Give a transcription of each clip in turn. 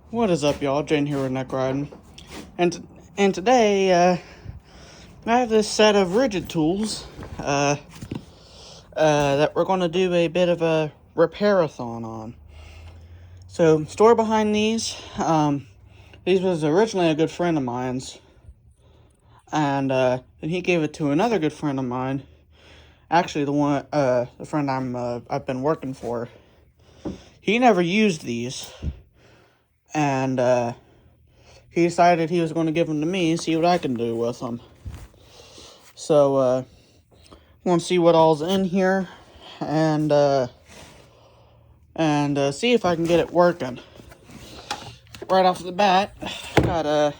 What is up, y'all? Jane here with Neck Riding, and today I have this set of Ridgid tools that we're going to do a bit of a repair-a-thon on. So, story behind these. These was originally a good friend of mine's, and he gave it to another good friend of mine. Actually, the friend I've been working for. He never used these, and he decided he was going to give them to me and see what I can do with them. So, want to see what all's in here and see if I can get it working. Right off the bat, got a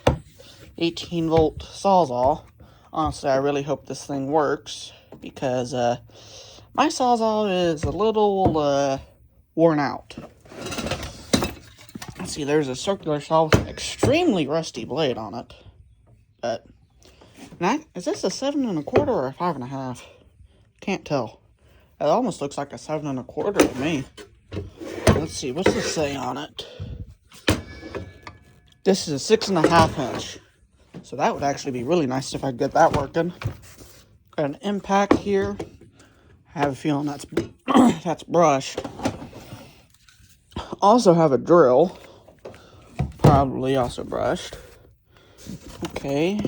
18-volt Sawzall. Honestly, I really hope this thing works because my Sawzall is a little worn out. Let's see, there's a circular saw with an extremely rusty blade on it. But is this a 7 1/4 or a 5 1/2? Can't tell. It almost looks like a 7 1/4 to me. Let's see, what's this say on it? This is a 6 1/2 inch. So that would actually be really nice if I could get that working. Got an impact here. I have a feeling that's that's brushed. Also have a drill. Probably also brushed. Okay.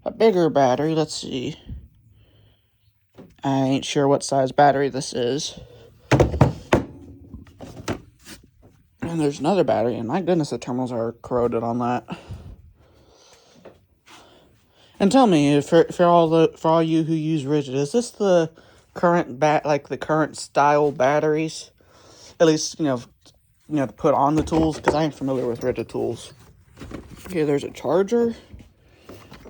A bigger battery, let's see. I ain't sure what size battery this is. And there's another battery, and my goodness, the terminals are corroded on that. And tell me, for all you who use Ridgid, is this the current the current style batteries? At least you know to put on the tools, because I ain't familiar with Ridgid tools. Okay, there's a charger.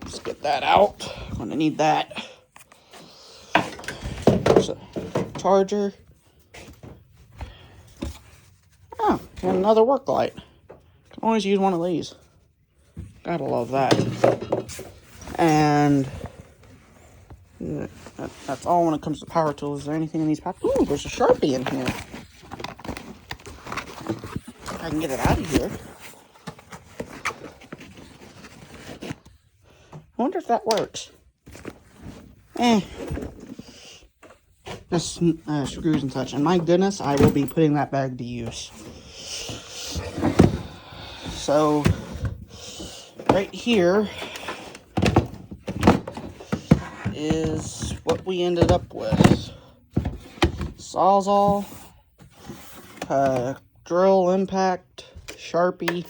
Let's get that out. I'm gonna need that. There's a charger. Oh, and another work light. Can always use one of these. Gotta love that. And that's all when it comes to power tools. Is there anything in these power? Ooh, there's a Sharpie in here. If I can get it out of here. I wonder if that works. Just screws and such. And my goodness, I will be putting that bag to use. So, right here is what we ended up with. Sawzall, drill impact, Sharpie,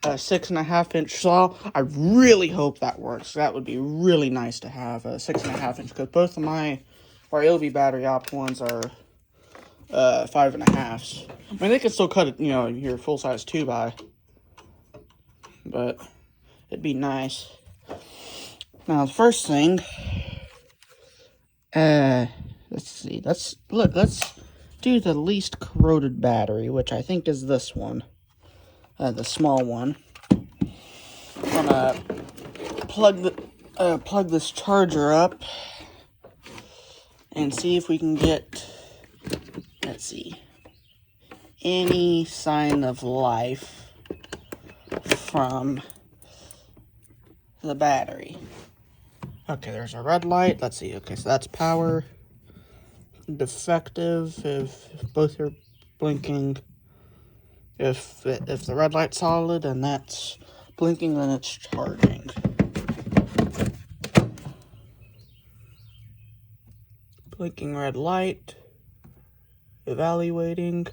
a 6 1/2 inch saw. I really hope that works. That would be really nice to have a 6 1/2 inch, because both of my Ryobi battery op ones are 5 1/2s. I mean, they could still cut it, your full size 2x, but it'd be nice. Now, the first thing, let's see, let's do the least corroded battery, which I think is this one, the small one. I'm gonna plug this charger up and see if we can get, let's see, any sign of life from the battery. Okay, there's a red light. Let's see. Okay, so that's power. Defective if both are blinking. If the red light's solid and that's blinking, then it's charging. Blinking red light. Evaluating.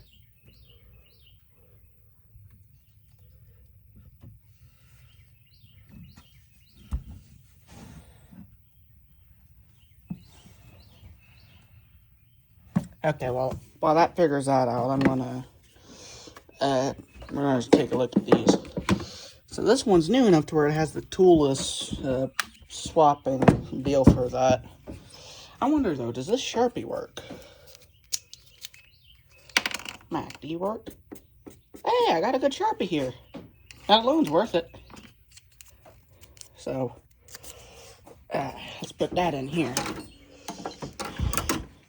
Okay, well, while that figures that out, I'm gonna just take a look at these. So this one's new enough to where it has the toolless swapping deal for that. I wonder though, does this Sharpie work? Mac, do you work? Hey, I got a good Sharpie here. That alone's worth it. So, let's put that in here.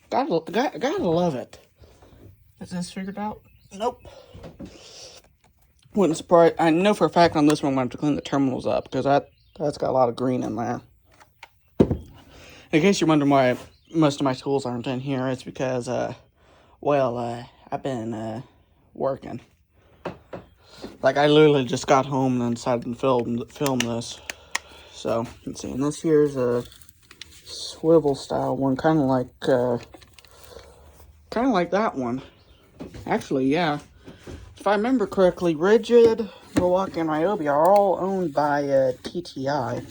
Gotta love it. Is this figured out? Nope. Wouldn't surprise. I know for a fact on this one I'm going to have to clean the terminals up because that's got a lot of green in there. In case you're wondering why most of my tools aren't in here, it's because, I've been working. Like, I literally just got home and then decided to film this. So, let's see. And this here's a swivel style one, kind of like that one. Actually, yeah. If I remember correctly, Ridgid, Milwaukee, and Ryobi are all owned by TTI.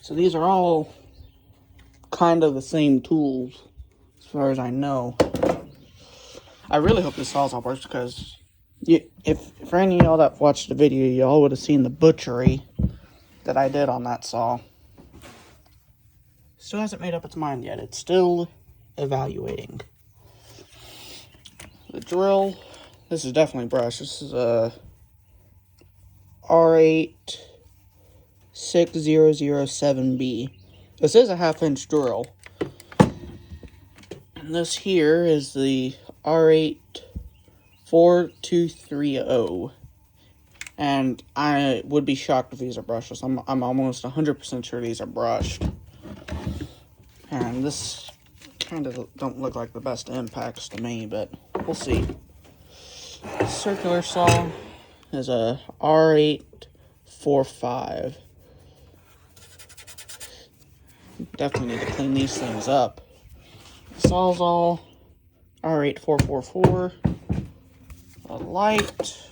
So these are all kind of the same tools, as far as I know. I really hope this saw's all works because if for any of y'all that watched the video, y'all would have seen the butchery that I did on that saw. Still hasn't made up its mind yet. It's still evaluating. The drill, this is definitely brushed. This is a R8 6007B. This is a 1/2-inch drill. And this here is the R8 4230. And I would be shocked if these are brushless. I'm almost 100% sure these are brushed. And this kind of don't look like the best impacts to me, but we'll see. Circular saw is a R845. Definitely need to clean these things up. The Sawzall R8444. A light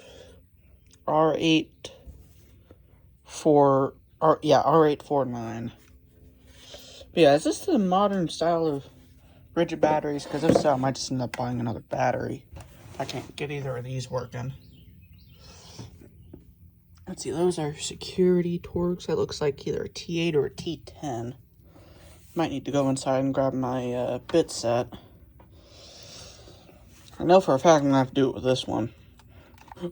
R849. But yeah, is this the modern style of Ridgid batteries? Because if so, I might just end up buying another battery. I can't get either of these working. Let's see, those are security Torx. That looks like either a T8 or a T10. Might need to go inside and grab my bit set. I know for a fact I'm going to have to do it with this one.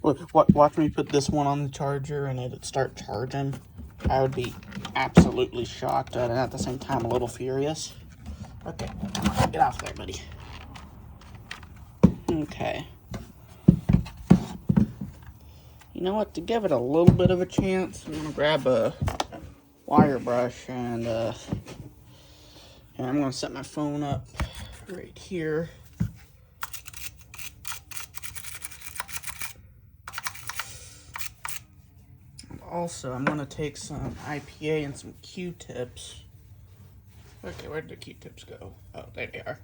Watch me put this one on the charger and it'd start charging. I would be absolutely shocked and at the same time a little furious. Okay, get off there, buddy. Okay. You know what, to give it a little bit of a chance, I'm going to grab a wire brush and I'm going to set my phone up right here. And also, I'm going to take some IPA and some Q-tips. Okay, where did the Q-tips go? Oh, there they are.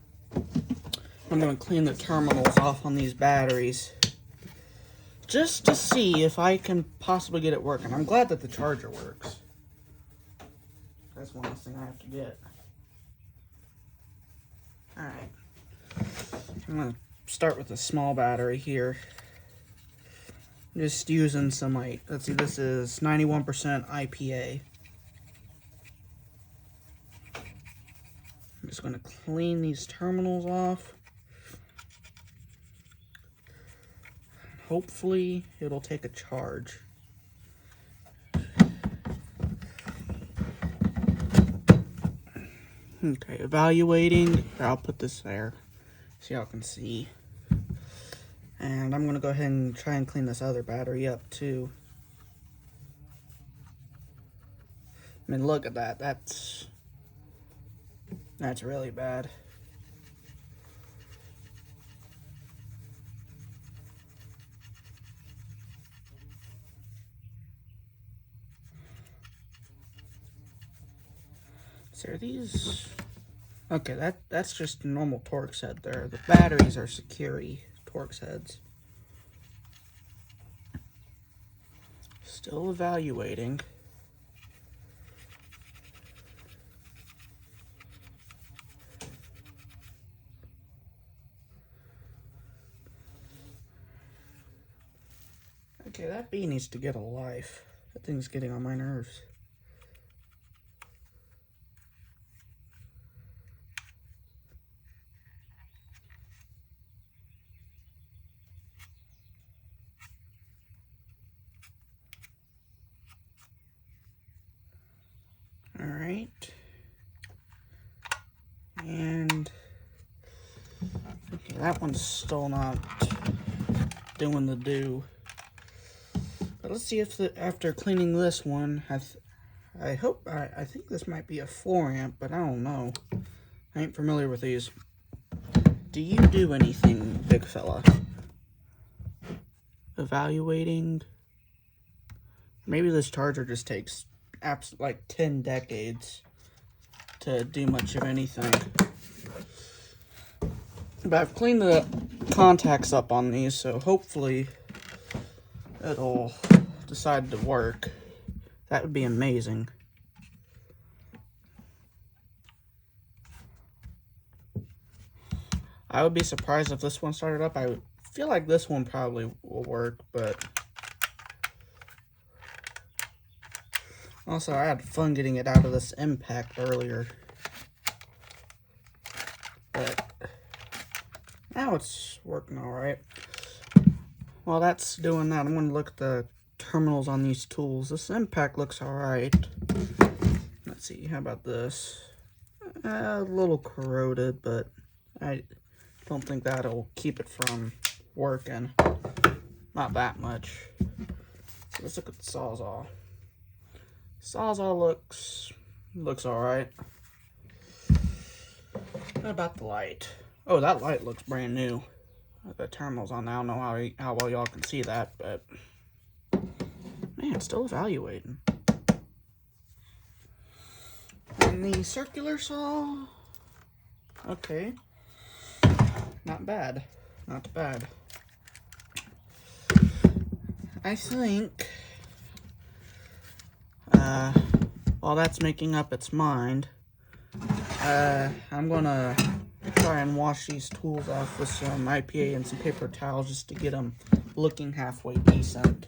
I'm going to clean the terminals off on these batteries, just to see if I can possibly get it working. I'm glad that the charger works. That's one less thing I have to get. Alright. I'm going to start with a small battery here. I'm just using some, like, let's see, this is 91% IPA. I'm just going to clean these terminals off. Hopefully, it'll take a charge. Okay, evaluating. Here, I'll put this there so y'all can see. And I'm going to go ahead and try and clean this other battery up too. I mean, look at that. That's really bad. So are these... Okay, that's just a normal Torx head there. The batteries are security Torx heads. Still evaluating. Okay, that bee needs to get a life. That thing's getting on my nerves. Alright. And okay, that one's still not doing the do. But let's see if after cleaning this one, I think this might be a 4 amp, but I don't know. I ain't familiar with these. Do you do anything, big fella? Evaluating? Maybe this charger just takes like 10 decades to do much of anything. But I've cleaned the contacts up on these, so hopefully it'll decide to work. That would be amazing. I would be surprised if this one started up. I feel like this one probably will work, but also I had fun getting it out of this impact earlier. But now it's working all right. While that's doing that, I'm going to look at the terminals on these tools. This impact looks all right. Let's see, how about this? A little corroded, but I don't think that'll keep it from working. Not that much. So let's look at the Sawzall. Sawzall looks all right. What about the light? Oh, that light looks brand new. The terminal's on. I don't know how well y'all can see that, but man, it's still evaluating. And the circular saw, okay, not bad, not bad. I think while that's making up its mind, I'm gonna try and wash these tools off with some IPA and some paper towels just to get them looking halfway decent.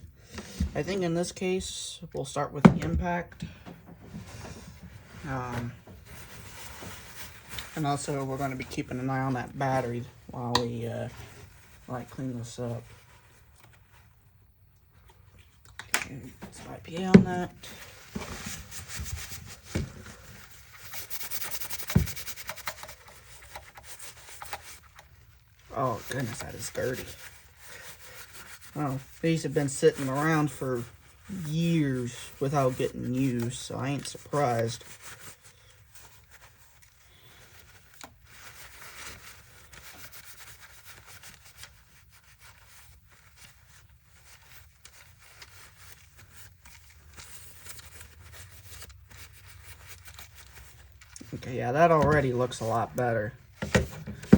I think in this case, we'll start with the impact. And also we're going to be keeping an eye on that battery while we clean this up. Okay, put some IPA on that. Oh goodness, that is dirty. Oh, these have been sitting around for years without getting used, so I ain't surprised. Okay, yeah, that already looks a lot better.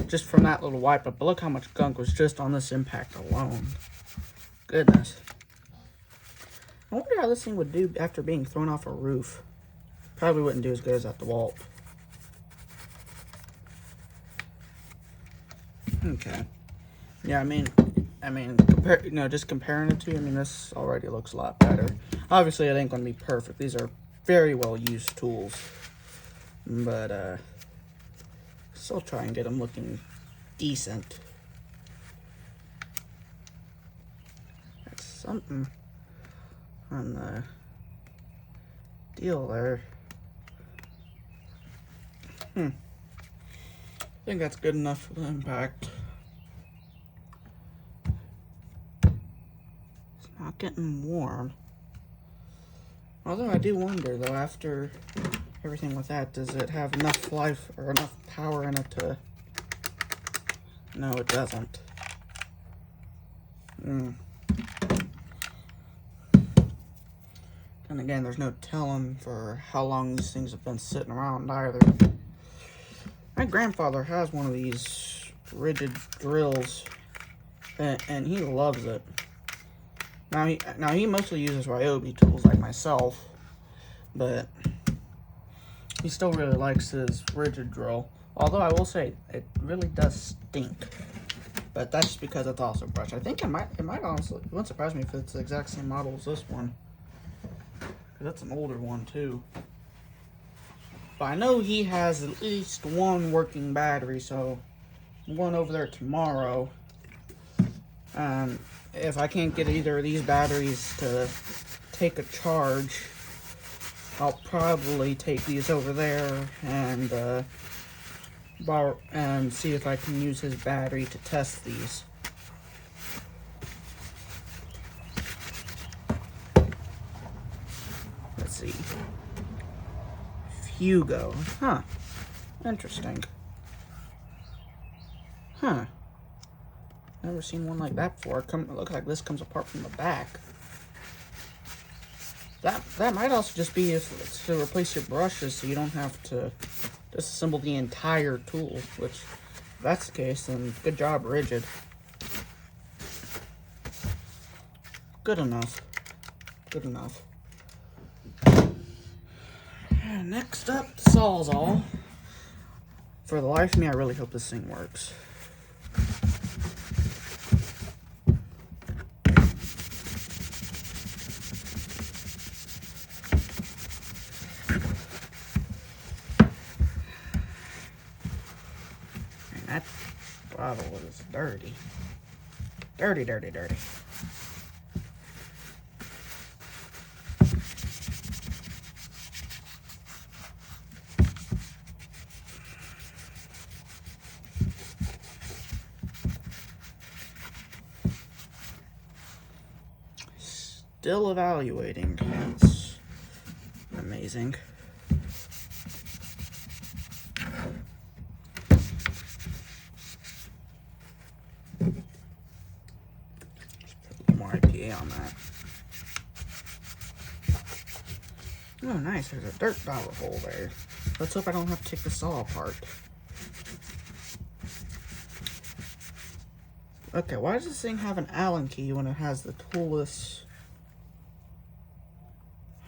Just from that little wipe up. But look how much gunk was just on this impact alone. Goodness. I wonder how this thing would do after being thrown off a roof. Probably wouldn't do as good as that DeWalt. Okay. Yeah, I mean, just comparing the two, I mean, this already looks a lot better. Obviously, it ain't going to be perfect. These are very well used tools. But, still try and get them looking decent. That's something on the deal there. I think that's good enough for the impact. It's not getting warm. Although I do wonder, though, after everything with that, does it have enough life or enough power in it to... No, it doesn't. And again, there's no telling for how long these things have been sitting around either. My grandfather has one of these Ridgid drills, and he loves it. Now he mostly uses Ryobi tools like myself, but he still really likes his Ridgid drill. Although I will say it really does stink, but that's just because it's also brushed. I think it might honestly, it wouldn't surprise me if it's the exact same model as this one, because that's an older one too. But I know he has at least one working battery, so I'm going over there tomorrow. If I can't get either of these batteries to take a charge, I'll probably take these over there and borrow and see if I can use his battery to test these. see. Hugo. Huh. Interesting. Huh. Never seen one like that before. It looks like this comes apart from the back. That might also just be if it's to replace your brushes so you don't have to disassemble the entire tool, which if that's the case, then good job, Ridgid. Good enough. Good enough. And next up, Sawzall. For the life of me, I really hope this thing works. And that bottle is dirty. Dirty, dirty, dirty. Still evaluating. That's amazing. Just put a little more IPA on that. Oh, nice. There's a dirt dollar hole there. Let's hope I don't have to take the saw apart. Okay, why does this thing have an Allen key when it has the toolless?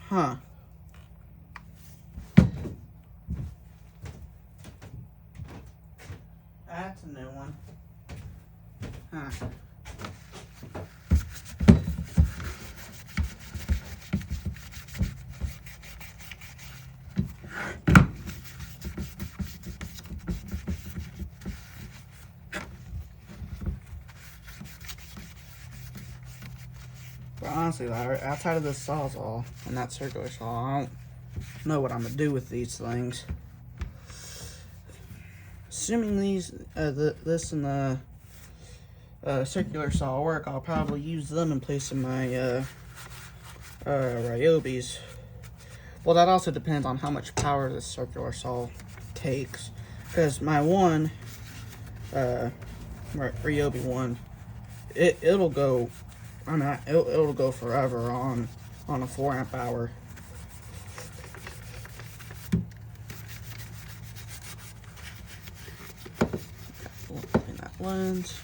Huh. That's a new one. Huh. But honestly, outside of this Sawzall and that circular saw, I don't know what I'm gonna do with these things. Assuming these, this and the circular saw work, I'll probably use them in place of my Ryobis. Well, that also depends on how much power this circular saw takes, because my one, Ryobi one, it'll go. I mean, it'll go forever on a 4 amp hour. Clean that lens.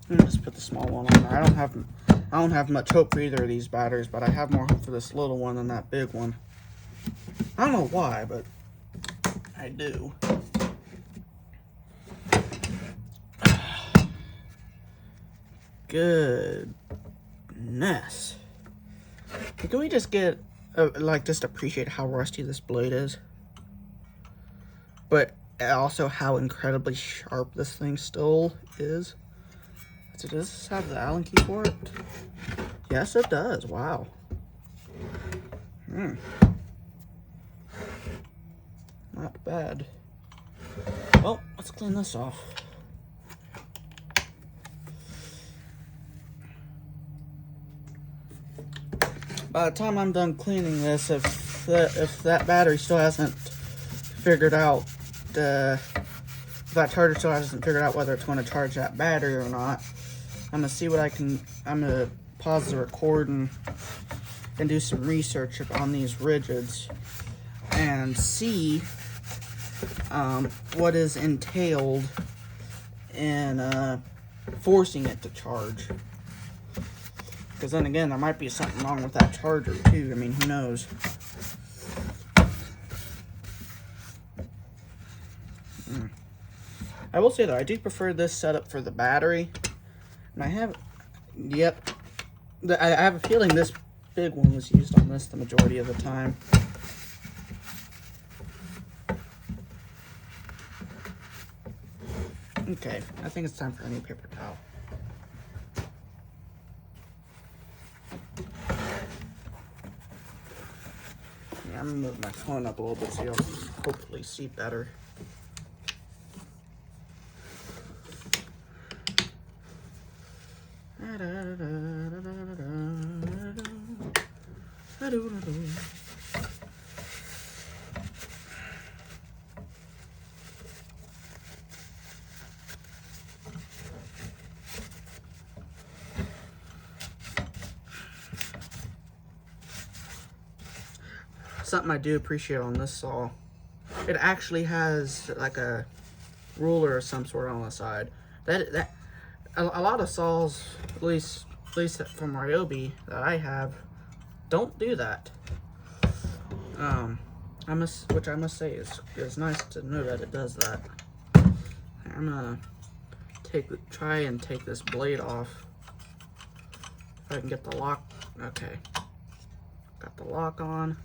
And just put the small one on there. I don't have much hope for either of these batteries, but I have more hope for this little one than that big one. I don't know why, but I do. Goodness. Can we just get, just appreciate how rusty this blade is? But also how incredibly sharp this thing still is. So does this have the Allen key for it? Yes, it does. Wow. Not bad. Well, let's clean this off. By the time I'm done cleaning this, if that battery still hasn't figured out, if that charger still hasn't figured out whether it's going to charge that battery or not, I'm gonna see what I'm gonna pause the recording and do some research on these Ridgids and see what is entailed in forcing it to charge. Because then again, there might be something wrong with that charger too. I mean, who knows? I will say though, I do prefer this setup for the battery. And I have, yep, I have a feeling this big one was used on this the majority of the time. Okay, I think it's time for a new paper towel. Yeah, I'm gonna move my phone up a little bit so you'll hopefully see better. Something I do appreciate on this saw, it actually has like a ruler of some sort on the side. A lot of saws, at least from Ryobi that I have, don't do that. Which I must say is nice to know that it does that. I'm gonna try and take this blade off. If I can get the lock. Okay, got the lock on.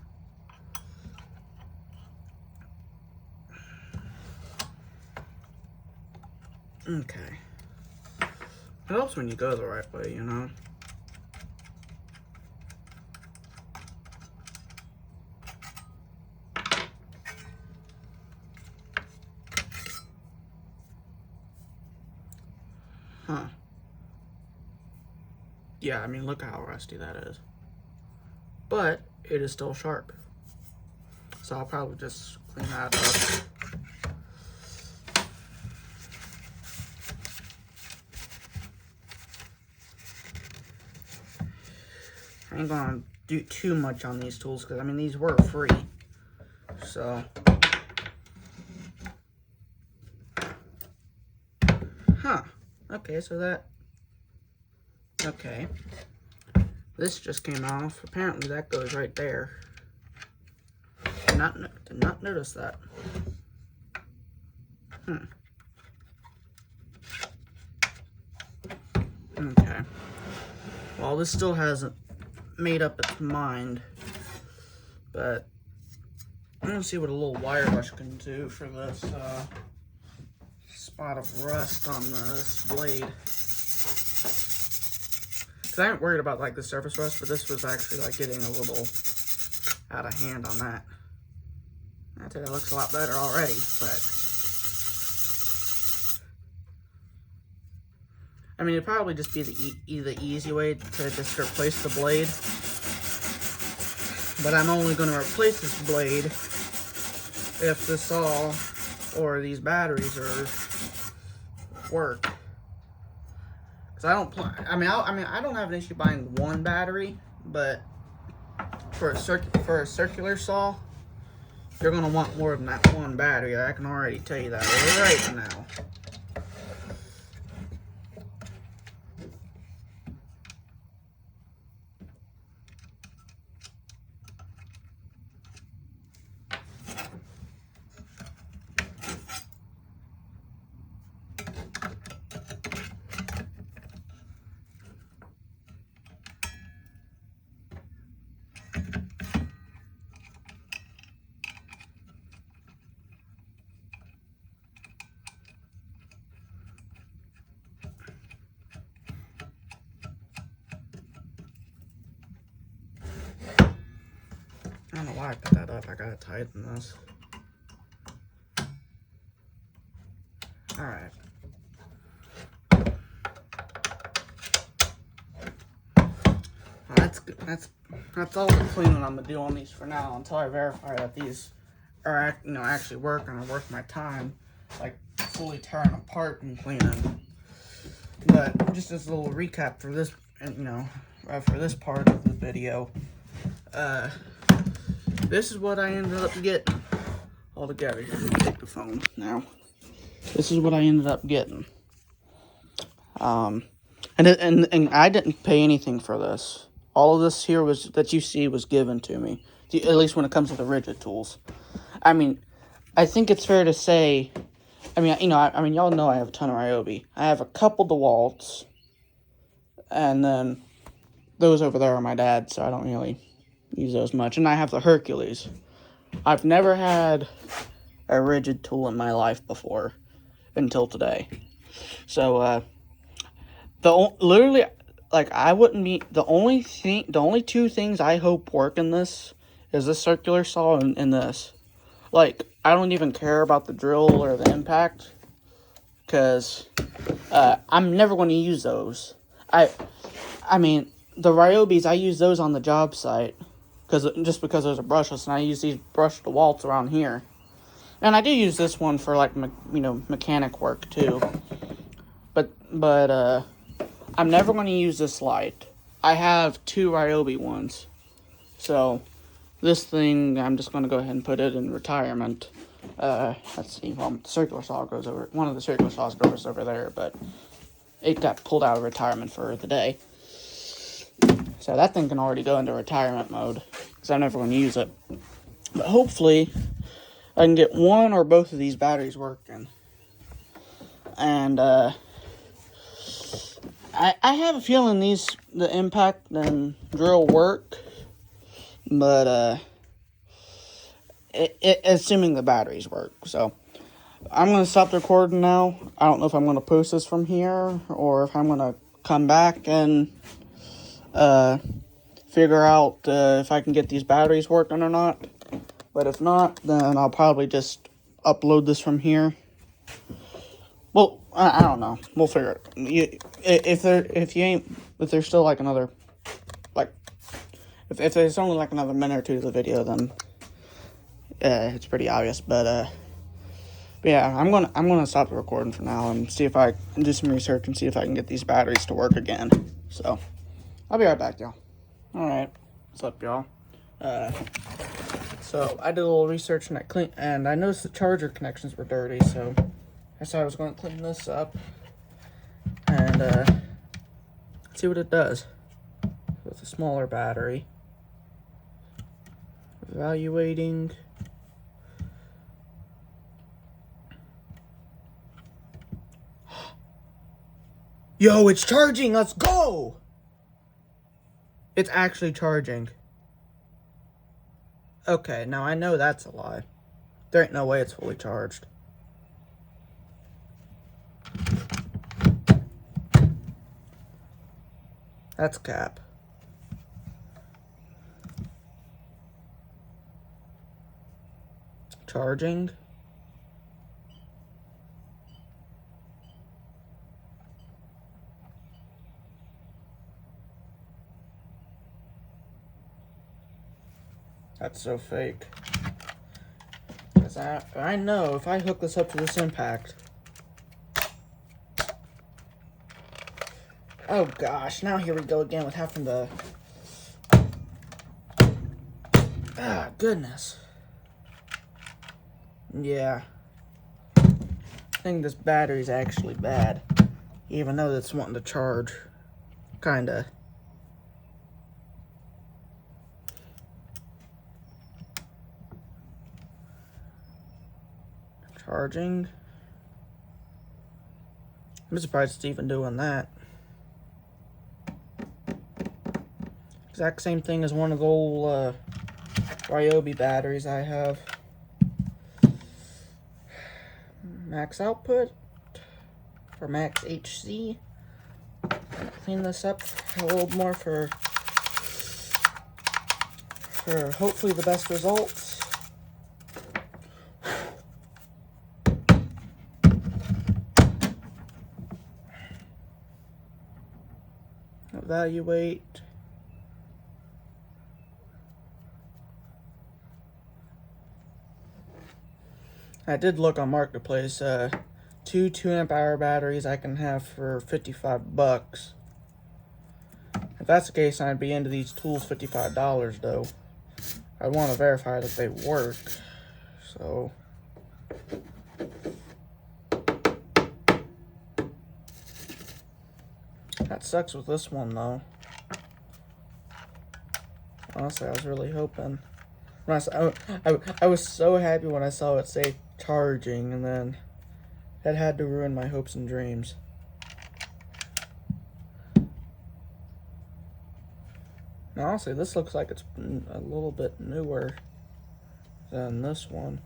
Okay. It helps when you go the right way, you know? Huh. Yeah, I mean, look how rusty that is. But it is still sharp. So I'll probably just clean that up. I ain't gonna do too much on these tools because I mean these were free, so okay, so that okay, this just came off. Apparently that goes right there. Did not notice that. Okay, well, this still hasn't made up its mind, but I'm gonna see what a little wire brush can do for this spot of rust on this blade. Cause I ain't worried about like the surface rust, but this was actually like getting a little out of hand on that. I'd say that looks a lot better already, but I mean, it'd probably just be the easy way to just replace the blade. But I'm only going to replace this blade if the saw or these batteries work. Because I don't have an issue buying one battery, but for a circular saw, you're going to want more than that one battery. I can already tell you that right now. I don't know why I put that up. I gotta tighten this. Alright. That's all the cleaning I'm gonna do on these for now until I verify that these are actually working or worth my time, like fully tearing apart and cleaning. But just as a little recap for this, for this part of the video, this is what I ended up getting all together. Here, let me take the phone now. This is what I ended up getting. And I didn't pay anything for this. All of this here that you see was given to me. At least when it comes to the Ridgid tools. I mean, I think it's fair to say. I mean, y'all know I have a ton of Ryobi. I have a couple DeWalt's, and then those over there are my dad's, so I don't really use those much. And I have the Hercules. I've never had a Ridgid tool in my life before until today. So literally, like, I wouldn't be the only two things I hope work in this is this circular saw and this. Like, I don't even care about the drill or the impact, because I'm never going to use those. I mean, the Ryobis, I use those on the job site, just because there's a brushless, and I use these brush to waltz around here. And I do use this one for like mechanic work too. But I'm never going to use this light. I have 2 Ryobi ones, so this thing I'm just going to go ahead and put it in retirement. Let's see. Well, the circular saw goes over. One of the circular saws goes over there, but it got pulled out of retirement for the day. So that thing can already go into retirement mode because I'm never going to use it. But hopefully, I can get one or both of these batteries working. And I have a feeling the impact and drill work, but assuming the batteries work. So I'm going to stop the recording now. I don't know if I'm going to post this from here or if I'm going to come back and figure out if I can get these batteries working or not. But if not, then I'll probably just upload this from here. Well, I don't know. We'll figure it. If there's still like another, like, if there's only like another minute or two to the video, then it's pretty obvious. But yeah, I'm gonna stop the recording for now and see if I can do some research and see if I can get these batteries to work again. So I'll be right back, y'all. All right, what's up, y'all? So I did a little research and I noticed the charger connections were dirty, so I decided I was going to clean this up and see what it does with a smaller battery. Evaluating. Yo, it's charging! Let's go! It's actually charging. Okay, now I know that's a lie. There ain't no way it's fully charged. That's cap. Charging. That's so fake. Because I know if I hook this up to this impact. Oh gosh, now here we go again with having to... Ah, goodness. Yeah. I think this battery's actually bad. Even though it's wanting to charge. Kinda. Charging. I'm surprised it's even doing that. Exact same thing as one of the old Ryobi batteries I have. Max output for max HC. Clean this up a little more for hopefully the best results. Evaluate. I did look on Marketplace. 2 2-amp-hour batteries I can have for $55. If that's the case, I'd be into these tools $55 though. I want to verify that they work. So that sucks with this one though. Honestly, I was really hoping. I was so happy when I saw it say charging, and then that had to ruin my hopes and dreams. Now, honestly, this looks like it's a little bit newer than this one.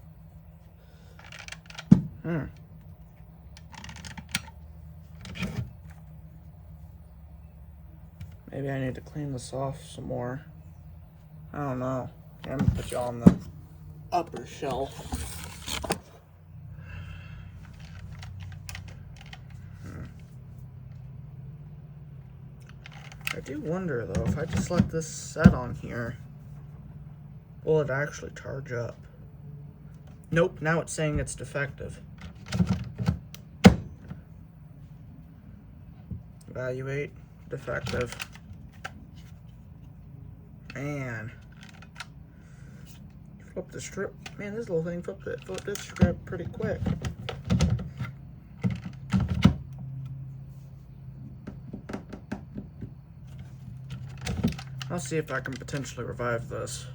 Maybe I need to clean this off some more. I don't know. I'm gonna put you on the upper shelf. I do wonder though, if I just let this set on here, Will it actually charge up? Nope, now it's saying it's defective. Evaluate, defective. Man. Flip the strip. Man, this little thing flipped this strip pretty quick. I'll see if I can potentially revive this.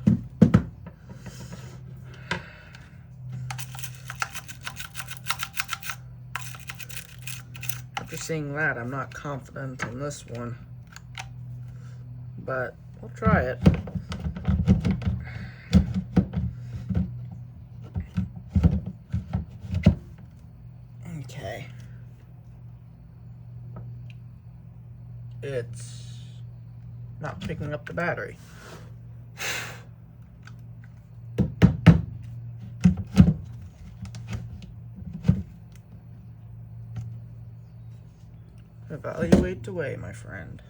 After seeing that, I'm not confident in this one, but we'll try it. Okay. It's not picking up the battery. Evaluate away, my friend.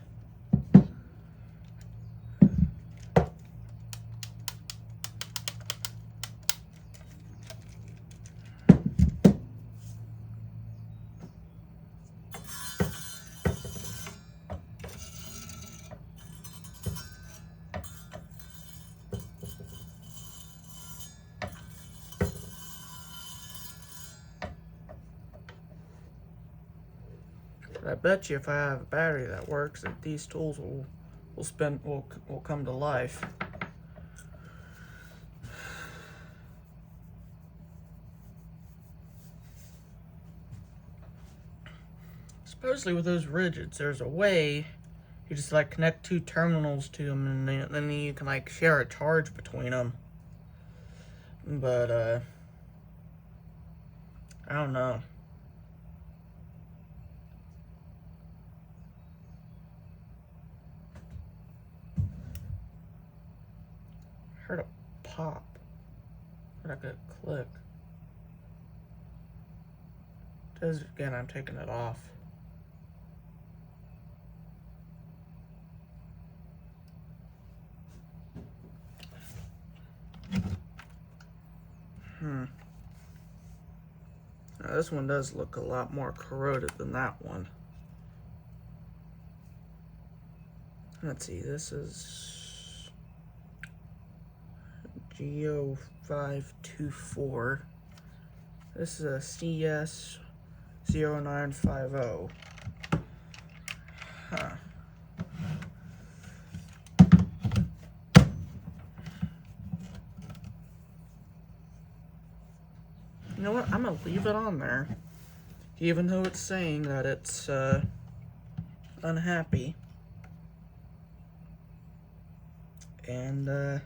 I bet you if I have a battery that works, that these tools will come to life. Supposedly with those Ridgids, there's a way you just like connect two terminals to them, and then you can like share a charge between them. But I don't know. I heard a pop. Like a click. Does it again? I'm taking it off. Now this one does look a lot more corroded than that one. Let's see, this is G0524. This is a CS0950. Huh. You know what? I'm gonna leave it on there, even though it's saying that it's unhappy. And we're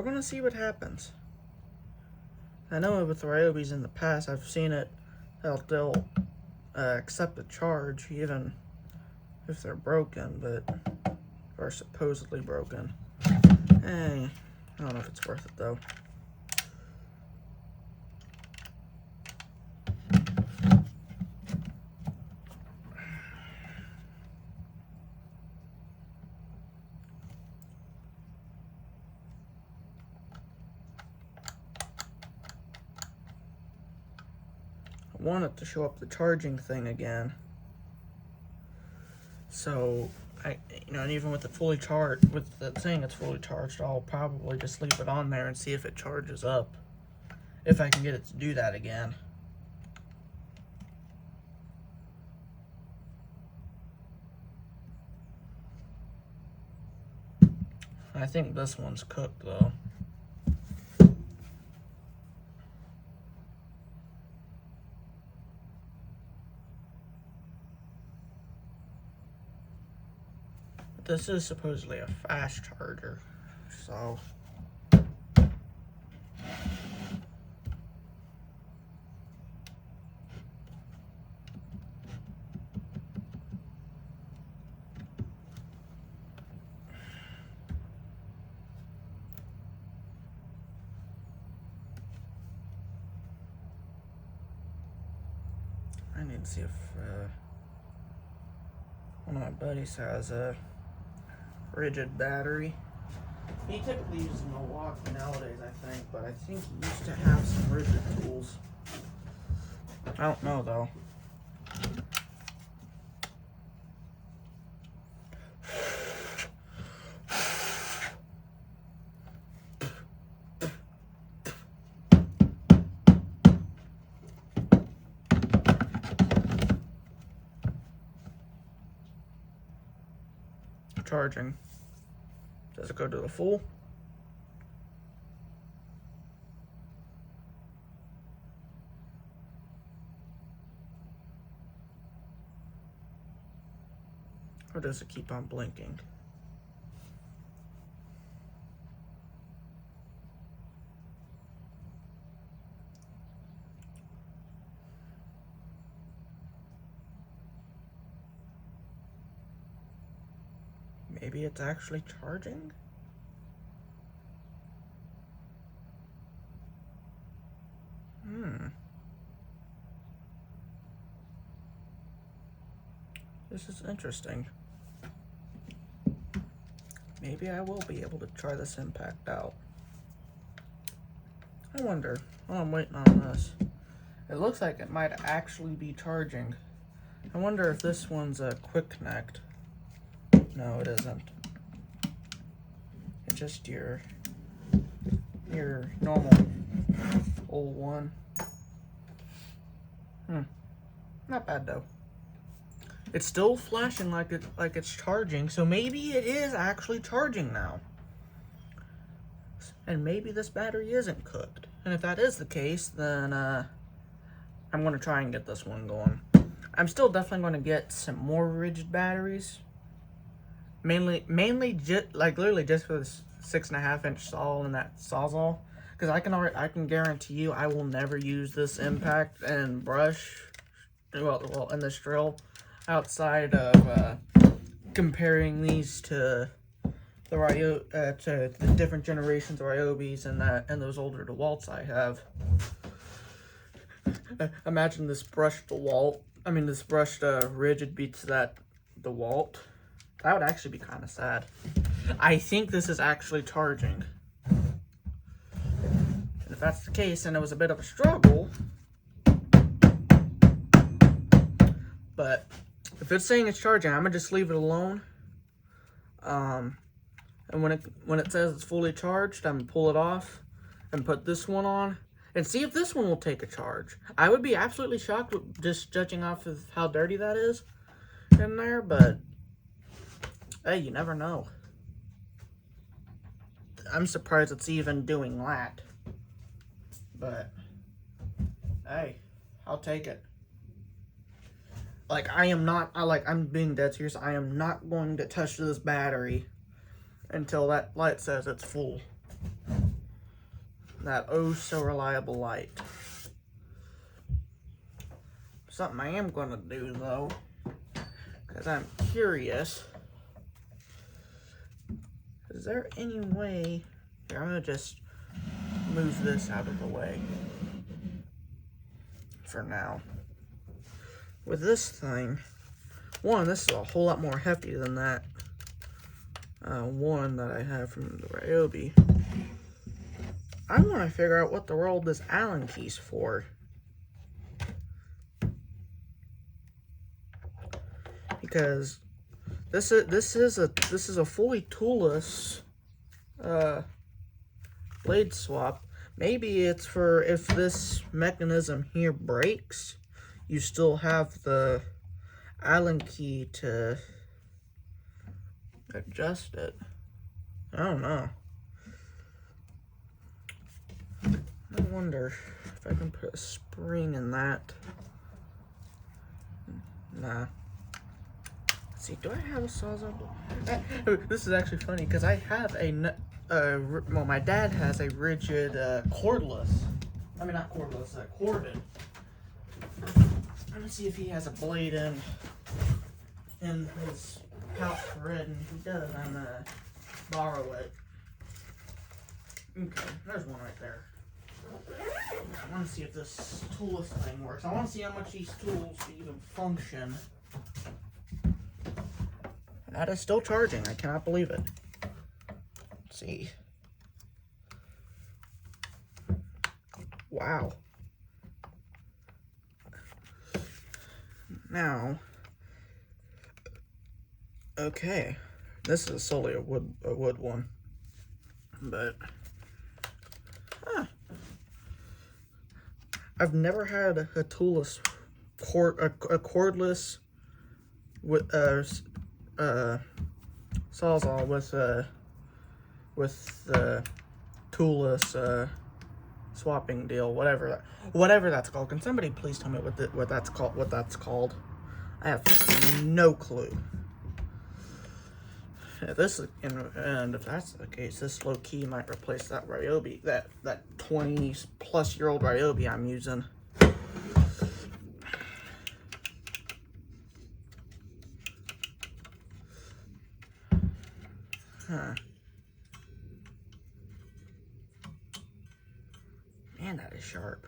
gonna see what happens. I know with the Ryobis in the past, I've seen it. They'll accept a charge even if they're broken, or supposedly broken. Hey, I don't know if it's worth it though. I want it to show up the charging thing again. So, and even with it fully charged, with it saying it's fully charged, I'll probably just leave it on there and see if it charges up. If I can get it to do that again. I think this one's cooked though. This is supposedly a fast charger, so I need to see if one of my buddies has a Ridgid battery. He typically uses Milwaukee nowadays, I think, but I think he used to have some Ridgid tools. I don't know though. Charging. Does it go to the full? Or does it keep on blinking? Maybe it's actually charging? This is interesting. Maybe I will be able to try this impact out. I wonder. Oh, I'm waiting on this. It looks like it might actually be charging. I wonder if this one's a quick connect. No, it isn't. It's just your normal old one. Not bad though. It's still flashing like it's charging, so maybe it is actually charging now. And maybe this battery isn't cooked. And if that is the case, then I'm gonna try and get this one going. I'm still definitely gonna get some more Ridgid batteries. Mainly just literally just for this 6.5-inch saw and that Sawzall, because I can guarantee you I will never use this impact and brush, well in this drill, outside of comparing these to the different generations of Ryobis and those older DeWalts I have. Imagine this brushed Ridgid beats that DeWalt. That would actually be kind of sad. I think this is actually charging. And if that's the case, then it was a bit of a struggle. But if it's saying it's charging, I'm gonna just leave it alone. And when it says it's fully charged, I'm gonna pull it off and put this one on and see if this one will take a charge. I would be absolutely shocked just judging off of how dirty that is in there, but hey, you never know. I'm surprised it's even doing that. But hey, I'll take it. Like, I'm being dead serious. I am not going to touch this battery until that light says it's full. That oh so reliable light. Something I am going to do though, because I'm curious. Is there any way... Here, I'm going to just move this out of the way for now. With this thing, this is a whole lot more hefty than that one that I have from the Ryobi. I want to figure out what the world this Allen key's for. Because this is a fully toolless blade swap. Maybe it's for if this mechanism here breaks, you still have the Allen key to adjust it. I don't know. I wonder if I can put a spring in that. Nah. Let's see, do I have a Sawzall? This is actually funny because I have well, my dad has a Ridgid cordless. I mean, not cordless, corded. I'm gonna see if he has a blade in his pouch for it, and if he does, I'm gonna borrow it. Okay, there's one right there. I want to see if this toolless thing works. I want to see how much these tools even function. That is still charging. I cannot believe it. see. Wow. Now, okay, this is solely a wood one, but I've never had a toolless a cordless with sawzall with the toolless swapping deal, whatever that's called. Can somebody please tell me what that's called? I have no clue. Yeah, and if that's the case, this low key might replace that Ryobi, that 20-plus-year-old Ryobi I'm using. Huh. Man, that is sharp.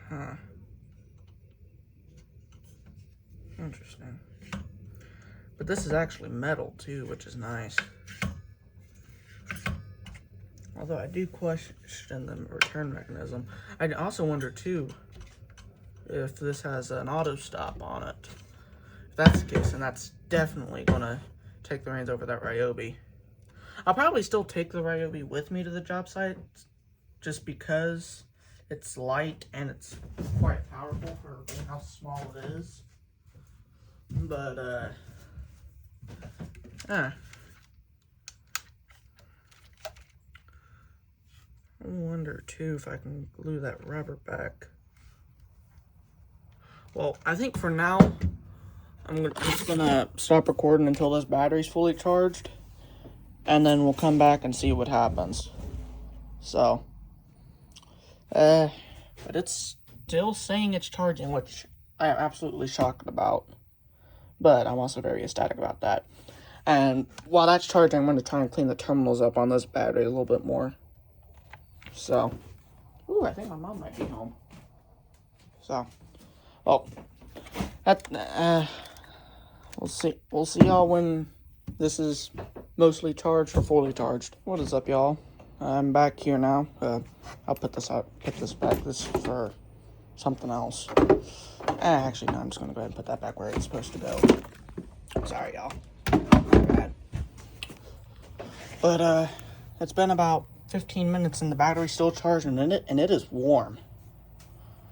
Huh. Interesting. But this is actually metal too, which is nice. Although I do question the return mechanism. I also wonder too if this has an auto stop on it. If that's the case, then that's definitely gonna take the reins over that Ryobi. I'll probably still take the Ryobi with me to the job site just because it's light and it's quite powerful for how small it is. But I wonder too if I can glue that rubber back. Well, I think for now I'm just gonna stop recording until this battery's fully charged, and then we'll come back and see what happens. So, but it's still saying it's charging, which I am absolutely shocked about. But I'm also very ecstatic about that. And while that's charging, I'm going to try and clean the terminals up on this battery a little bit more. So, ooh, I think my mom might be home. So, well, we'll see y'all when this is mostly charged or fully charged. What is up, y'all? I'm back here now. I'll put this back. This is for something else. Actually, no, I'm just going to go ahead and put that back where it's supposed to go. Sorry, y'all. Bad. But, it's been about 15 minutes and the battery's still charging and it is warm.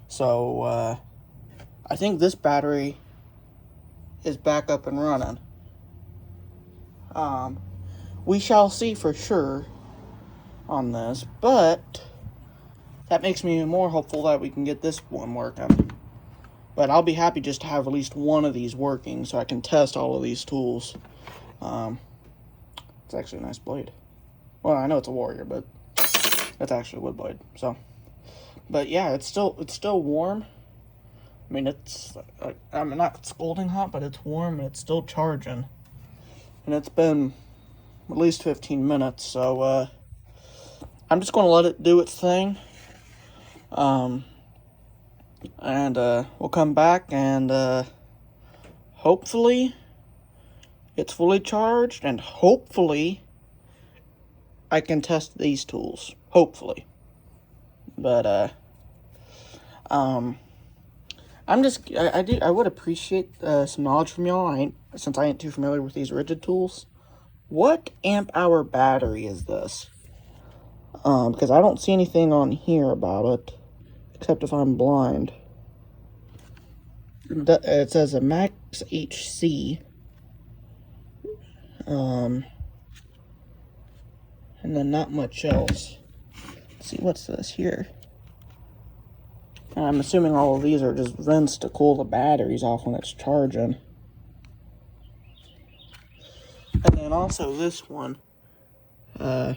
So, I think this battery is back up and running. We shall see for sure on this, but that makes me more hopeful that we can get this one working. But I'll be happy just to have at least one of these working so I can test all of these tools. It's actually a nice blade. Well, I know it's a Warrior, but it's actually a wood blade. So, but yeah, it's still warm. I mean, it's I'm not scalding hot, but it's warm and it's still charging. And it's been at least 15 minutes, so I'm just going to let it do its thing. And we'll come back and hopefully it's fully charged and hopefully I can test these tools. Hopefully. But I would appreciate some knowledge from y'all. Since I ain't too familiar with these Ridgid tools. What amp hour battery is this? Because I don't see anything on here about it. Except if I'm blind. It says a max HC. And then not much else. Let's see, what's this here? I'm assuming all of these are just vents to cool the batteries off when it's charging. And then also this one. I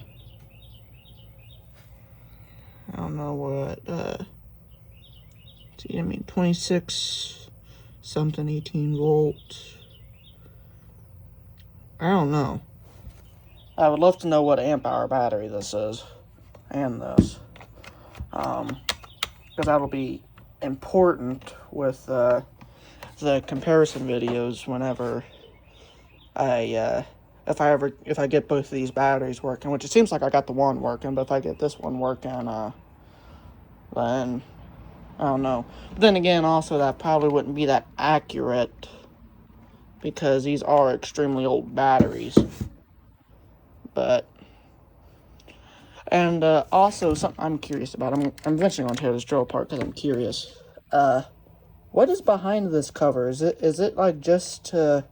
don't know what, see, I mean, 26 something, 18 volts. I don't know. I would love to know what amp hour battery this is. And this. Because that'll be important with, the comparison videos whenever if I get both of these batteries working, which it seems like I got the one working, but if I get this one working, then I don't know. But then again, also that probably wouldn't be that accurate because these are extremely old batteries. But and also something I'm curious about. I'm eventually gonna tear this drill apart because I'm curious. What is behind this cover? Is it like just to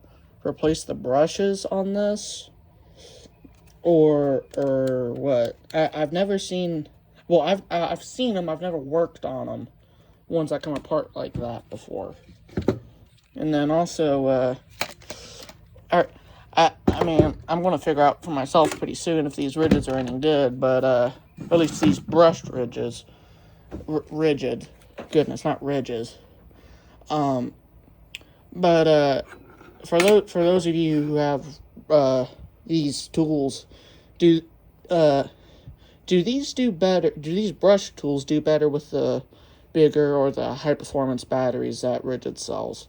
replace the brushes on this, or what? I've never seen. Well, I've seen them. I've never worked on them. Ones that come apart like that before. And then also, I mean, I'm gonna figure out for myself pretty soon if these Ridgids are any good. But at least these brushed Ridgids, Ridgid. Goodness, not ridges. But for those of you who have these tools, do these do better? Do these brush tools do better with the bigger or the high performance batteries that Ridgid sells?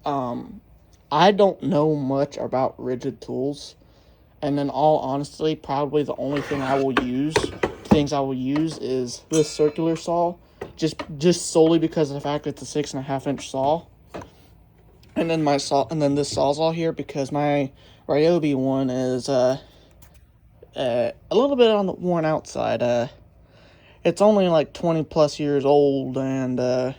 I don't know much about Ridgid tools, and in all honesty, probably the only thing I will use is this circular saw, just solely because of the fact it's a 6.5-inch saw. And then this sawzall here, because my Ryobi one is a little bit on the worn out side. It's only like 20 plus years old, and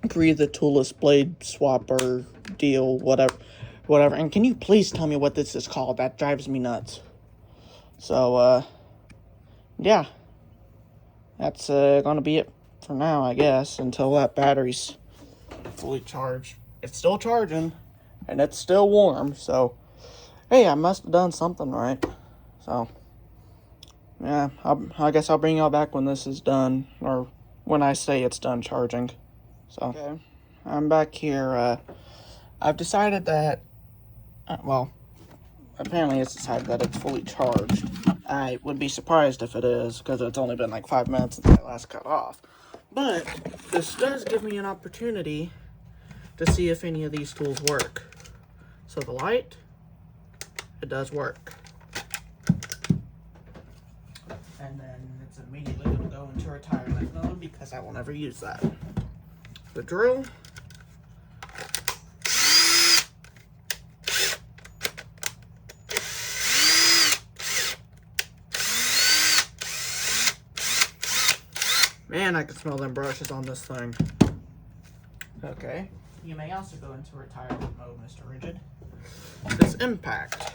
breathe the toolless blade swapper deal, whatever. And can you please tell me what this is called? That drives me nuts. So yeah, that's gonna be it for now, I guess, until that battery's fully charged. It's still charging, and it's still warm, so hey, I must have done something right. So yeah, I guess I'll bring y'all back when this is done, or when I say it's done charging. So okay, I'm back here. I've decided that well, apparently it's decided that it's fully charged. I would be surprised if it is, because it's only been like 5 minutes since I last cut off. But this does give me an opportunity to see if any of these tools work. So the light, it does work. And then it's immediately going to go into retirement mode because I will never use that. The drill, man, I can smell them brushes on this thing. Okay. You may also go into retirement mode, Mr. Ridgid. This impact.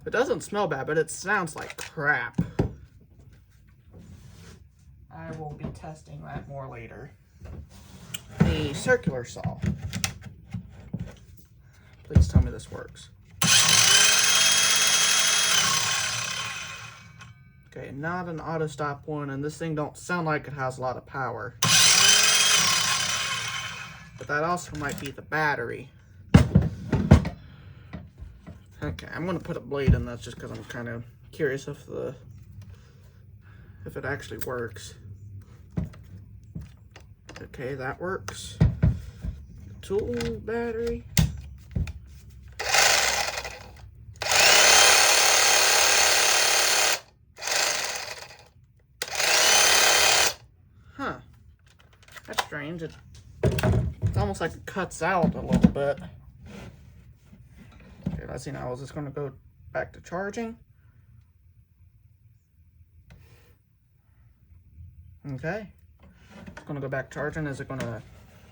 It doesn't smell bad, but it sounds like crap. I will be testing that more later. The circular saw. Please tell me this works. Okay, not an auto stop one, and this thing don't sound like it has a lot of power. But that also might be the battery. Okay, I'm gonna put a blade in this just because I'm kind of curious if it actually works. Okay, that works. Tool battery. Huh. That's strange. It's almost like it cuts out a little bit. Okay, let's see now. Is this going to go back to charging? Okay. It's going to go back charging. Is it going to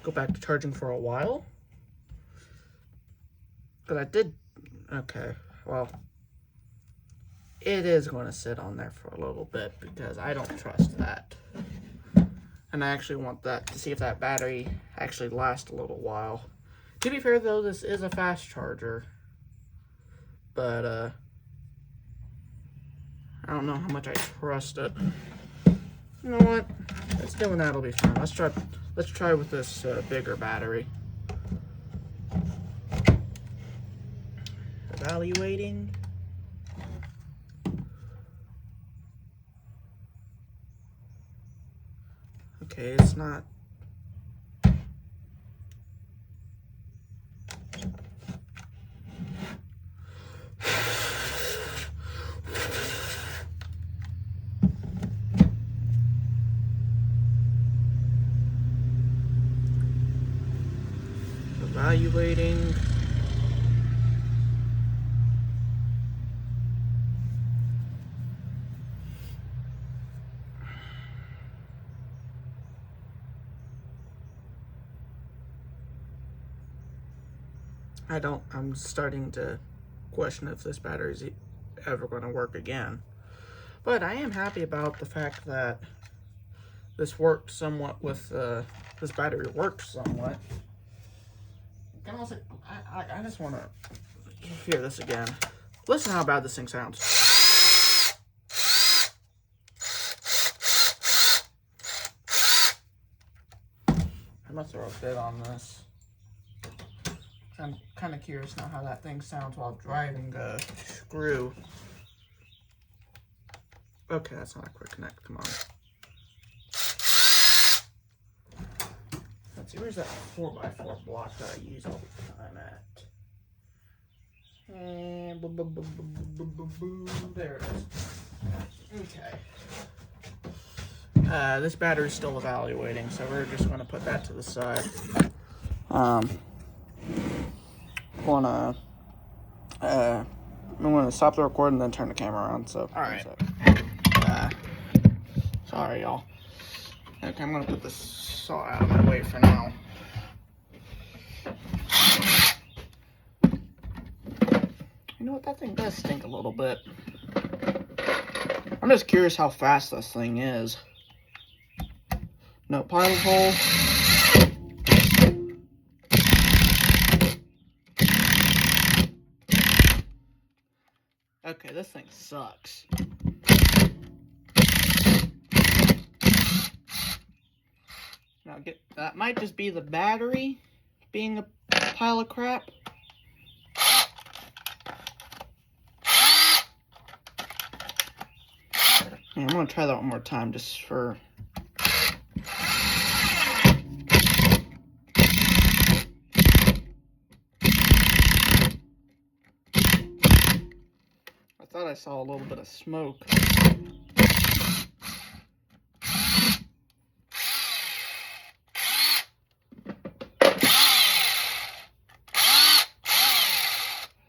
go back to charging for a while? Because I did... Okay, well... It is going to sit on there for a little bit because I don't trust that. And I actually want that to see if that battery actually lasts a little while. To be fair though, this is a fast charger. But I don't know how much I trust it. You know what? It's doing that'll be fine. Let's try with this bigger battery. Evaluating. Okay, it's not. Evaluating. I'm starting to question if this battery's ever going to work again. But I am happy about the fact that this worked somewhat with, this battery worked somewhat. Can also, I just want to hear this again. Listen how bad this thing sounds. I must throw a bit on this. I'm kind of curious now how that thing sounds while driving a screw. Okay, that's not a quick connect. Come on. Let's see, where's that 4x4 block that I use all the time at? And there it is. Okay. This battery's still evaluating, so we're just going to put that to the side. I'm gonna stop the recording and then turn the camera on. So, all right. Sorry, y'all. Okay, I'm gonna put this saw out of my way for now. You know what? That thing does stink a little bit. I'm just curious how fast this thing is. No pilot hole. Okay, this thing sucks. Now that might just be the battery being a pile of crap. I'm gonna try that one more time just for. I thought I saw a little bit of smoke. I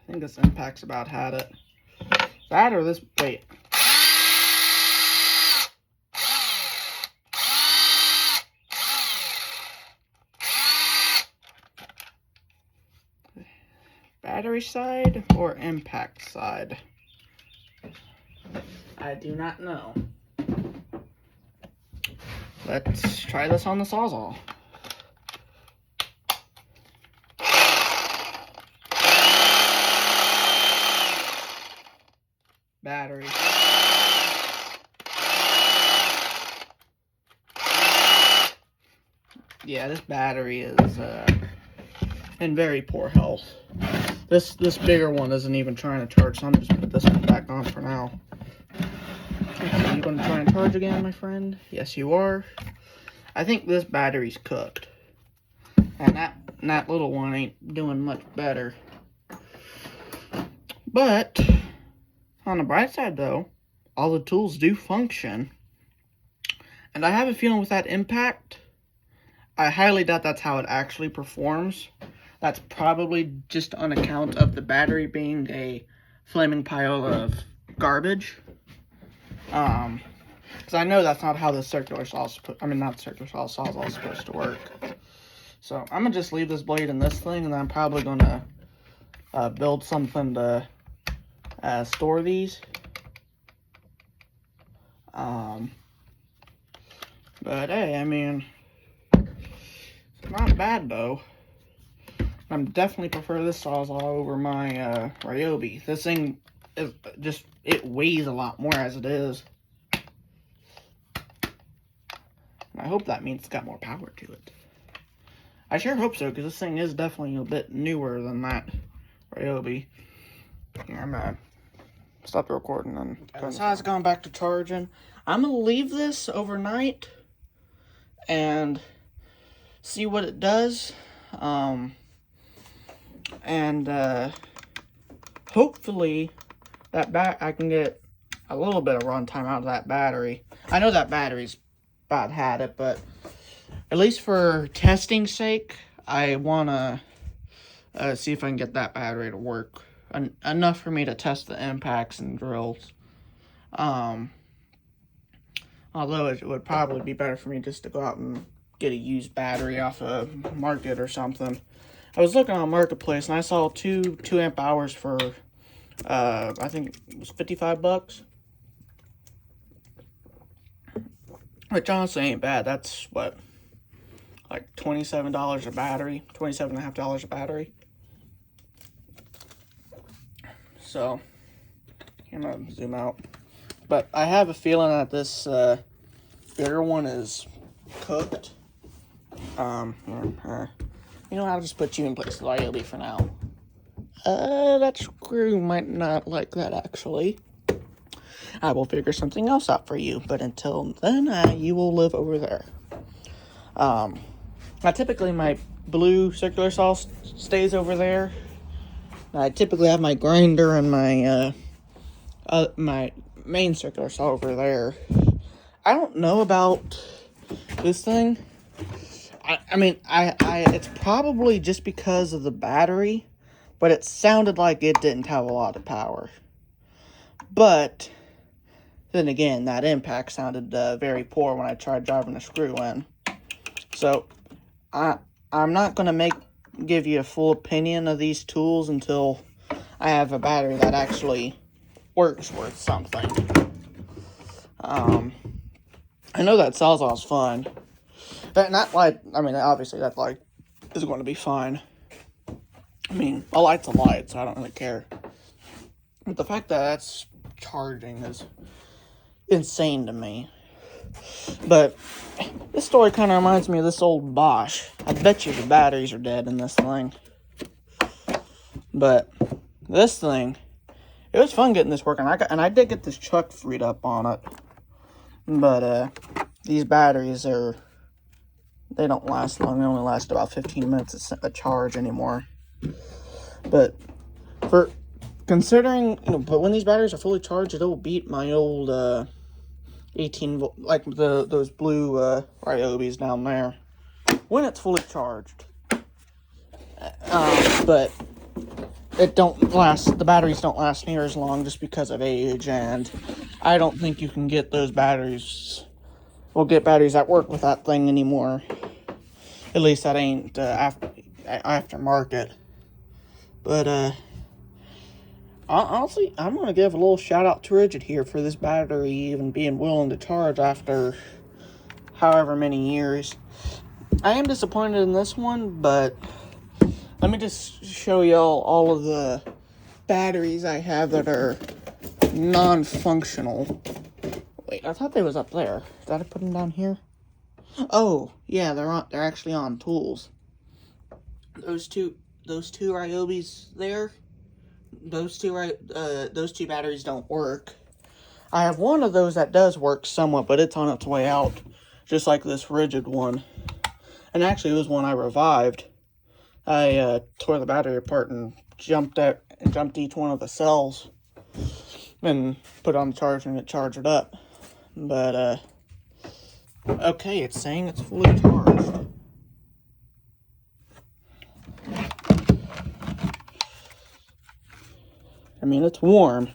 think this impact's about had it. That or this, wait. Battery side or impact side? I do not know. Let's try this on the Sawzall. Battery. Yeah, this battery is in very poor health. This bigger one isn't even trying to charge, so I'm just gonna put this one back on for now. Okay, you gonna try and charge again, my friend? Yes, you are. I think this battery's cooked, and that little one ain't doing much better. But on the bright side, though, all the tools do function, and I have a feeling with that impact, I highly doubt that's how it actually performs. That's probably just on account of the battery being a flaming pile of garbage. Because I know that's not how the circular saw is Sawzall is supposed to work. So I'm gonna just leave this blade in this thing, and then I'm probably gonna build something to store these. But hey, I mean, it's not bad though. I definitely prefer this Sawzall over my Ryobi. This thing is just, it weighs a lot more as it is. And I hope that means it's got more power to it. I sure hope so, because this thing is definitely a bit newer than that Ryobi. I'm gonna stop the recording and so it's going back to charging. I'm gonna leave this overnight and see what it does. Hopefully I can get a little bit of runtime out of that battery. I know that battery's about had it, but at least for testing sake, I want to see if I can get that battery to work enough for me to test the impacts and drills. Although it would probably be better for me just to go out and get a used battery off a market or something. I was looking on Marketplace and I saw two amp hours for I think it was $55, which honestly ain't bad. That's what, like $27 a battery, $27.50 a battery. So I'm gonna zoom out, but I have a feeling that this bigger one is cooked. You know, I'll just put you in place of Ryobi for now. That screw might not like that, actually. I will figure something else out for you, but until then, you will live over there. Typically my blue circular saw stays over there. I typically have my grinder and my main circular saw over there. I don't know about this thing. I mean, it's probably just because of the battery, but it sounded like it didn't have a lot of power. But then again, that impact sounded very poor when I tried driving the screw in. So I'm not gonna give you a full opinion of these tools until I have a battery that actually works worth something. I know that Sawzall's fine. That light, I mean, obviously that light is going to be fine. I mean, a light's a light, so I don't really care. But the fact that that's charging is insane to me. But this story kind of reminds me of this old Bosch. I bet you the batteries are dead in this thing. But this thing, it was fun getting this working. I did get this chuck freed up on it. But these batteries they don't last long. They only last about 15 minutes a charge anymore. But for considering, but when these batteries are fully charged, it'll beat my old 18 volt, like those blue Ryobis down there, when it's fully charged. But it don't last. The batteries don't last near as long just because of age, and I don't think you can get those batteries. We'll get batteries that work with that thing anymore. At least that ain't aftermarket. But honestly, I'm gonna give a little shout out to Ridgid here for this battery even being willing to charge after however many years. I am disappointed in this one, but let me just show y'all all of the batteries I have that are non-functional. Wait, I thought they was up there. Did I put them down here? Oh, yeah, they're actually on tools. Those two Ryobis there, those two batteries don't work. I have one of those that does work somewhat, but it's on its way out, just like this Ridgid one. And actually, it was one I revived. I tore the battery apart and jumped each one of the cells and put it on the charger, and it charged it up. But okay, it's saying it's fully charged. I mean, it's warm.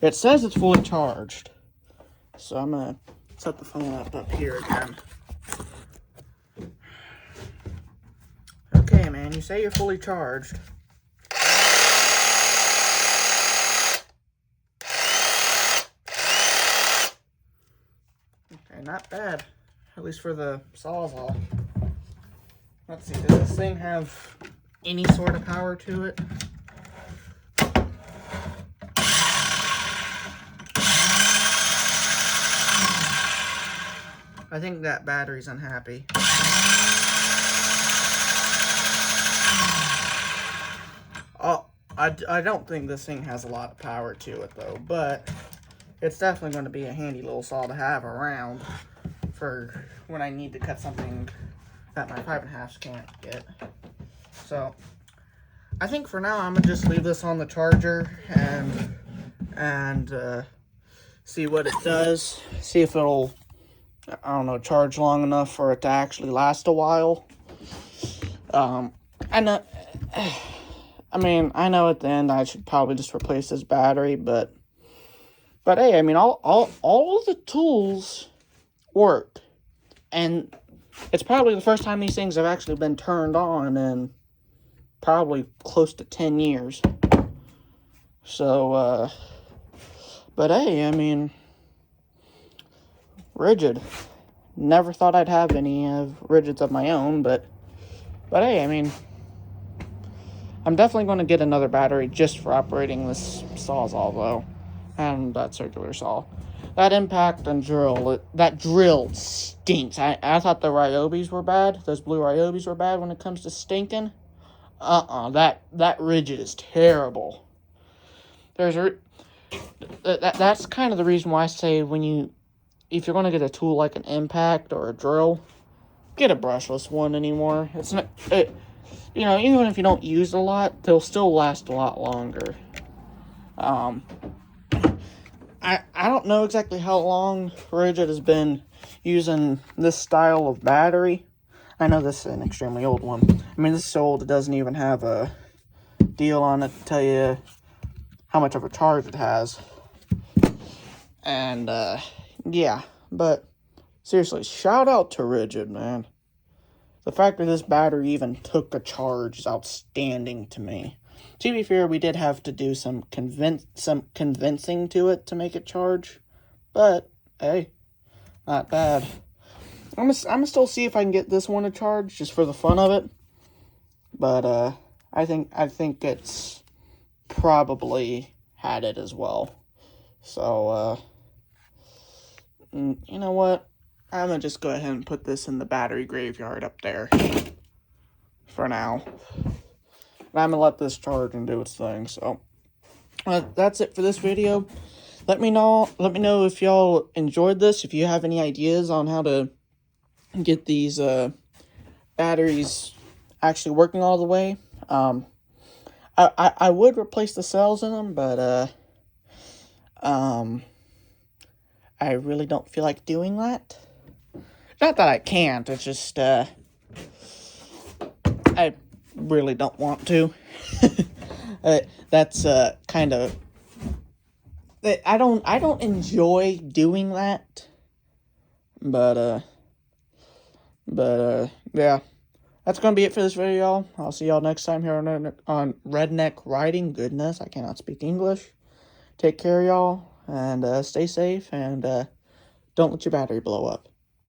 It says it's fully charged. So I'm gonna set the phone up here again. Okay, man, you say you're fully charged. Okay, not bad. At least for the Sawzall. Let's see, does this thing have any sort of power to it? I think that battery's unhappy. Oh, I don't think this thing has a lot of power to it though, but it's definitely going to be a handy little saw to have around for when I need to cut something that my 5.5s can't get. So I think for now I'm gonna just leave this on the charger and see what it does. See if it'll, I don't know, charge long enough for it to actually last a while. I know, I mean, I know at the end I should probably just replace this battery, but hey, I mean, all of the tools work, and it's probably the first time these things have actually been turned on in probably close to 10 years. So, but hey, I mean, Ridgid. Never thought I'd have any Ridgids of my own, but hey, I mean, I'm definitely going to get another battery just for operating this Sawzall, though, and that circular saw. That impact and drill, that drill stinks. I thought the Ryobis were bad. Those blue Ryobis were bad when it comes to stinking. That Ridgid is terrible. That's kind of the reason why I say if you're going to get a tool like an impact or a drill, get a brushless one anymore. It's not, even if you don't use it a lot, they'll still last a lot longer. I don't know exactly how long Ridgid has been using this style of battery. I know this is an extremely old one. I mean, this is so old it doesn't even have a deal on it to tell you how much of a charge it has. And, yeah, but seriously, shout out to Ridgid, man. The fact that this battery even took a charge is outstanding to me. To be fair, we did have to do some convincing to it to make it charge, but hey, not bad. I'm gonna still see if I can get this one to charge just for the fun of it, but I think it's probably had it as well. So you know what? I'm gonna just go ahead and put this in the battery graveyard up there for now. And I'm gonna let this charge and do its thing. So that's it for this video. Let me know if y'all enjoyed this. If you have any ideas on how to get these batteries actually working all the way. I would replace the cells in them, but I really don't feel like doing that. Not that I can't, it's just I really don't want to. That's kind of, I don't enjoy doing that. But yeah. That's going to be it for this video, y'all. I'll see y'all next time here on Redneck Riding. Goodness, I cannot speak English. Take care, y'all, and stay safe, and don't let your battery blow up.